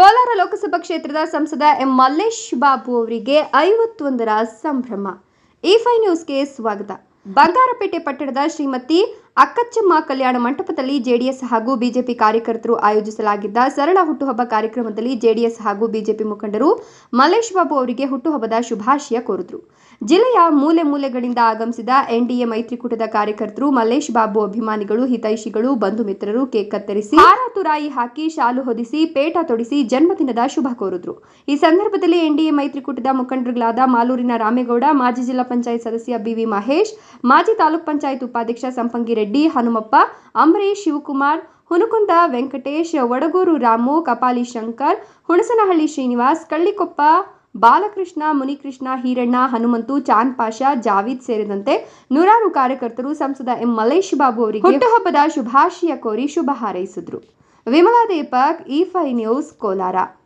ಕೋಲಾರ ಲೋಕಸಭಾ ಕ್ಷೇತ್ರದ ಸಂಸದ ಎಂ ಮಲ್ಲೇಶ್ ಬಾಬು ಅವರಿಗೆ 51ರ ಸಂಭ್ರಮ. E5 ನ್ಯೂಸ್ಗೆ ಸ್ವಾಗತ. ಬಂಗಾರಪೇಟೆ ಪಟ್ಟಣದ ಶ್ರೀಮತಿ ಅಕ್ಕಚ್ಚಮ್ಮ ಕಲ್ಯಾಣ ಮಂಟಪದಲ್ಲಿ ಜೆಡಿಎಸ್ ಹಾಗೂ ಬಿಜೆಪಿ ಕಾರ್ಯಕರ್ತರು ಆಯೋಜಿಸಲಾಗಿದ್ದ ಸರಳ ಹುಟ್ಟುಹಬ್ಬ ಕಾರ್ಯಕ್ರಮದಲ್ಲಿ ಜೆಡಿಎಸ್ ಹಾಗೂ ಬಿಜೆಪಿ ಮುಖಂಡರು ಮಲ್ಲೇಶ್ ಬಾಬು ಅವರಿಗೆ ಹುಟ್ಟುಹಬ್ಬದ ಶುಭಾಶಯ ಕೋರಿದರು. ಜಿಲ್ಲೆಯ ಮೂಲೆ ಮೂಲೆಗಳಿಂದ ಆಗಮಿಸಿದ ಎನ್ಡಿಎ ಮೈತ್ರಿಕೂಟದ ಕಾರ್ಯಕರ್ತರು, ಮಲ್ಲೇಶ್ ಬಾಬು ಅಭಿಮಾನಿಗಳು, ಹಿತೈಷಿಗಳು, ಬಂಧು ಮಿತ್ರರು ಕೇಕ್ ಕತ್ತರಿಸಿ, ಹಾರ ತುರಾಯಿ ಹಾಕಿ, ಶಾಲು ಹೊದಿಸಿ, ಪೇಟ ತೊಡಿಸಿ ಜನ್ಮದಿನದ ಶುಭ ಕೋರಿದ್ರು. ಈ ಸಂದರ್ಭದಲ್ಲಿ ಎನ್ಡಿಎ ಮೈತ್ರಿಕೂಟದ ಮುಖಂಡರುಗಳಾದ ಮಾಲೂರಿನ ರಾಮೇಗೌಡ, ಮಾಜಿ ಜಿಲ್ಲಾ ಪಂಚಾಯತ್ ಸದಸ್ಯ ಬಿವಿ ಮಹೇಶ್, ಮಾಜಿ ತಾಲೂಕ್ ಪಂಚಾಯತ್ ಉಪಾಧ್ಯಕ್ಷ ಸಂಪಂಗಿ ರೆಡ್ಡಿ, ಹನುಮಪ್ಪ, ಅಂಬರೀಶ್, ಶಿವಕುಮಾರ್, ಹುನಕುಂದ ವೆಂಕಟೇಶ್, ವಡಗೂರು ರಾಮು, ಕಪಾಲಿ ಶಂಕರ್, ಹುಣಸನಹಳ್ಳಿ ಶ್ರೀನಿವಾಸ್, ಕಳ್ಳಿಕೊಪ್ಪ ಬಾಲಕೃಷ್ಣ, ಮುನಿಕೃಷ್ಣ, ಹೀರಣ್ಣ, ಹನುಮಂತು, ಚಾಂದ್ ಪಾಷಾ, ಜಾವೀದ್ ಸೇರಿದಂತೆ ನೂರಾರು ಕಾರ್ಯಕರ್ತರು ಸಂಸದ ಎಂ ಮಲ್ಲೇಶ್ ಬಾಬು ಅವರಿಗೆ ಹುಟ್ಟುಹಬ್ಬದ ಶುಭಾಶಯ ಕೋರಿ ಶುಭ ಹಾರೈಸಿದರು. Vimala Deepak, E5 news, Kolar.